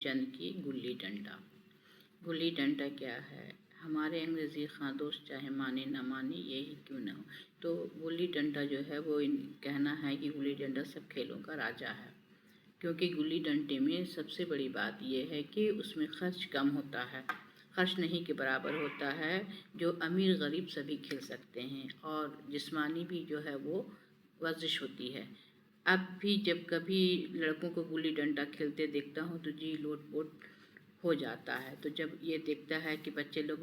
चंद की गुल्ली डंडा। गुल्ली डंडा क्या है? हमारे अंग्रेज़ी खानोश चाहे माने ना माने यही क्यों ना हो, तो गुल्ली डंडा जो है वो कहना है कि गुल्ली डंडा सब खेलों का राजा है। क्योंकि गुल्ली डंडे में सबसे बड़ी बात यह है कि उसमें खर्च कम होता है, खर्च नहीं के बराबर होता है, जो अमीर गरीब सभी खेल सकते हैं और जिस्मानी भी जो है वो वर्जिश होती है। अब भी जब कभी लड़कों को गुल्ली डंडा खेलते देखता हूँ तो जी लोट-पोट हो जाता है। तो जब ये देखता है कि बच्चे लोग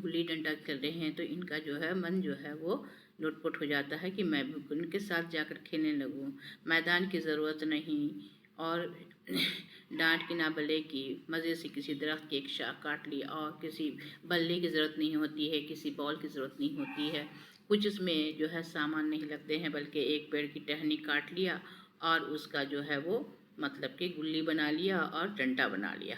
गुल्ली डंडा खेल रहे हैं तो इनका जो है मन जो है वो लोट-पोट हो जाता है कि मैं भी उनके साथ जाकर खेलने लगूँ। मैदान की ज़रूरत नहीं और डाँट की ना बल्ले की, मज़े से किसी दरख्त की एक शाख काट ली और किसी बल्ले की ज़रूरत नहीं होती है, किसी बॉल की ज़रूरत नहीं होती है। कुछ उसमें जो है सामान नहीं लगते हैं, बल्कि एक पेड़ की टहनी काट लिया और उसका जो है वो मतलब कि गुल्ली बना लिया और डंडा बना लिया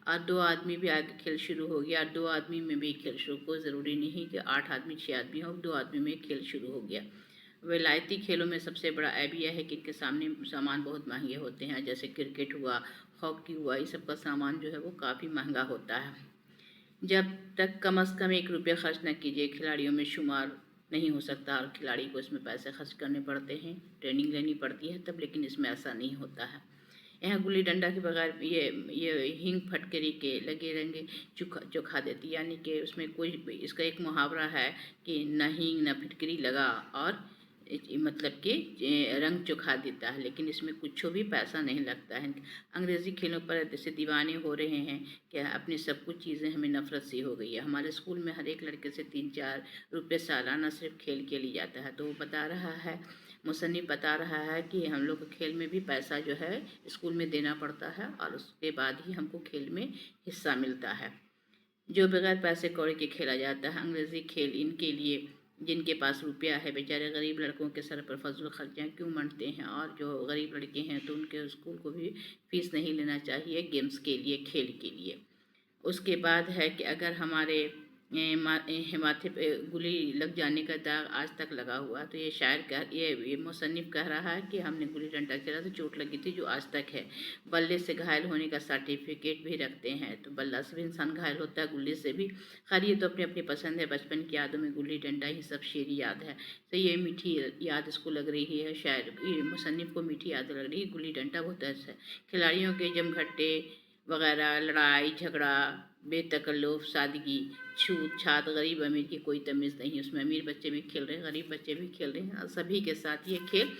और 2 आदमी भी आके खेल शुरू हो गया। 2 आदमी में भी खेल शुरू, कोई ज़रूरी नहीं कि 8 आदमी 6 आदमी हो, 2 आदमी में खेल शुरू हो गया। विलायती खेलों में सबसे बड़ा ऐब यह है कि इनके सामने सामान बहुत महंगे होते हैं, जैसे क्रिकेट हुआ, हॉकी हुआ, ये सब का सामान जो है वो काफ़ी महंगा होता है। जब तक कम से कम 1 रुपया खर्च न कीजिए खिलाड़ियों में शुमार नहीं हो सकता और खिलाड़ी को इसमें पैसे खर्च करने पड़ते हैं, ट्रेनिंग लेनी पड़ती है तब, लेकिन इसमें ऐसा नहीं होता है। यहाँ गुल्ली डंडा के बगैर ये हींग फटकरी के लगे रंगे चुखा देती, यानी कि उसमें कोई, इसका एक मुहावरा है कि न हींग न फिटकरी लगा और मतलब कि रंग चुखा देता है, लेकिन इसमें कुछ भी पैसा नहीं लगता है। अंग्रेज़ी खेलों पर जैसे दीवाने हो रहे हैं कि अपनी सब कुछ चीज़ें हमें नफ़रत सी हो गई है। हमारे स्कूल में हर एक लड़के से 3-4 रुपये सालाना सिर्फ खेल के लिए जाता है। तो वो बता रहा है, मुसन्निफ़ बता रहा है कि हम लोग को खेल में भी पैसा जो है स्कूल में देना पड़ता है और उसके बाद ही हमको खेल में हिस्सा मिलता है। जो बगैर पैसे कौड़ी के खेला जाता है अंग्रेज़ी खेल, इनके लिए जिनके पास रुपया है, बेचारे गरीब लड़कों के सर पर फजूल खर्चियाँ क्यों मंडते हैं। और जो गरीब लड़के हैं तो उनके स्कूल को भी फीस नहीं लेना चाहिए गेम्स के लिए, खेल के लिए। उसके बाद है कि अगर हमारे माथे पे गुल्ली लग जाने का दाग आज तक लगा हुआ, तो ये शायर कह ये मुसन्निफ़ कह रहा है कि हमने गुल्ली डंडा खेला तो चोट लगी थी जो आज तक है। बल्ले से घायल होने का सर्टिफिकेट भी रखते हैं, तो बल्ला से भी इंसान घायल होता है, गुल्ली से भी। खैर ये तो अपनी अपनी पसंद है, बचपन की यादों में गुल्ली डंडा ही सब शेरी याद है। तो ये मीठी याद इसको लग रही है, शायर मुसन्निफ़ को मीठी याद लग रही है। गुल्ली डंडा बहुत अच्छा है। खिलाड़ियों के जमघटे वगैरह, लड़ाई झगड़ा, बेतकल्लुफ़ सादगी, छूत छात, गरीब अमीर की कोई तमीज़ नहीं। उसमें अमीर बच्चे भी खेल रहे हैं, गरीब बच्चे भी खेल रहे हैं और सभी के साथ ये खेल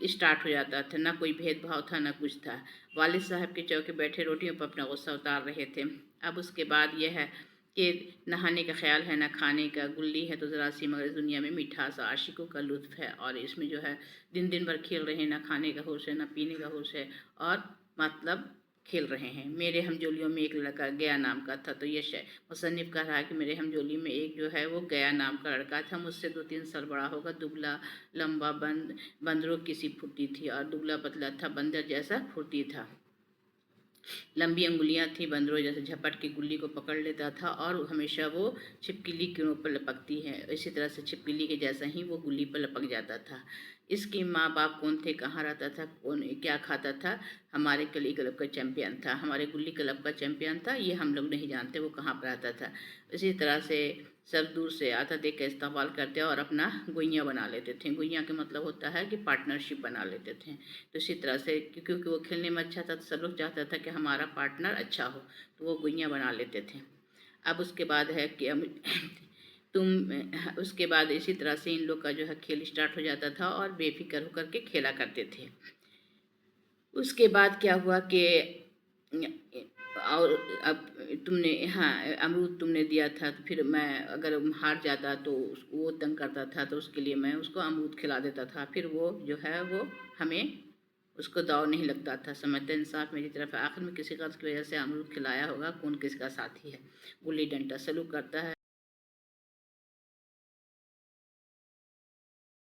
स्टार्ट हो जाता था। ना कोई भेदभाव था, ना कुछ था। वालिद साहब के चौके बैठे रोटियों पर अपना गुस्सा उतार रहे थे। अब उसके बाद यह है कि नहाने का ख्याल है ना खाने का, गुल्ली है तो ज़रा सी मगर इस दुनिया में मिठास आशिकों का लुत्फ़ है। और इसमें जो है दिन दिन भर खेल रहे हैं, ना खाने का होश है ना पीने का होश है और मतलब खेल रहे हैं। मेरे हमजोलियों में एक लड़का गया नाम का था, तो ये मुसन्निफ़ कह रहा है कि मेरे हमजोली में एक जो है वो गया नाम का लड़का था, मुझसे 2-3 साल बड़ा होगा, दुबला लंबा बंदरों की सी फुर्ती थी और दुबला पतला था, बंदर जैसा फुर्ती था। लंबी अंगुलियां थी, बंदरों जैसे झपट के गुल्ली को पकड़ लेता था और हमेशा वो छिपकली के ऊपर लपकती है, इसी तरह से छिपकली के जैसा ही वो गुल्ली पर लपक जाता था। इसके माँ बाप कौन थे, कहाँ रहता था, कौन क्या खाता था, हमारे गली क्लब का चैम्पियन था, हमारे गुल्ली क्लब का चैम्पियन था, ये हम लोग नहीं जानते वो कहाँ पर रहता था। इसी तरह से सब दूर से आता देख के इस्तेमाल करते और अपना गुइयाँ बना लेते थे। गुइयाँ का मतलब होता है कि पार्टनरशिप बना लेते थे। तो इसी तरह से क्योंकि वो खेलने में अच्छा था तो सब लोग चाहता था कि हमारा पार्टनर अच्छा हो, तो वो गुइयाँ बना लेते थे। अब उसके बाद है कि उसके बाद इसी तरह से इन लोग का जो है खेल स्टार्ट हो जाता था और बेफिक्र होकर के खेला करते थे। उसके बाद क्या हुआ कि और अब तुमने, हाँ, अमरूद तुमने दिया था तो फिर मैं अगर हार जाता तो वो तंग करता था तो उसके लिए मैं उसको अमरूद खिला देता था, फिर वो जो है वो हमें उसको दाव नहीं लगता था। समझते इंसाफ मेरी तरफ है। आखिर में किसी गर्ज की वजह से अमरूद खिलाया होगा, कौन किसका साथी है। गुल्ली डंडा सलूक करता है।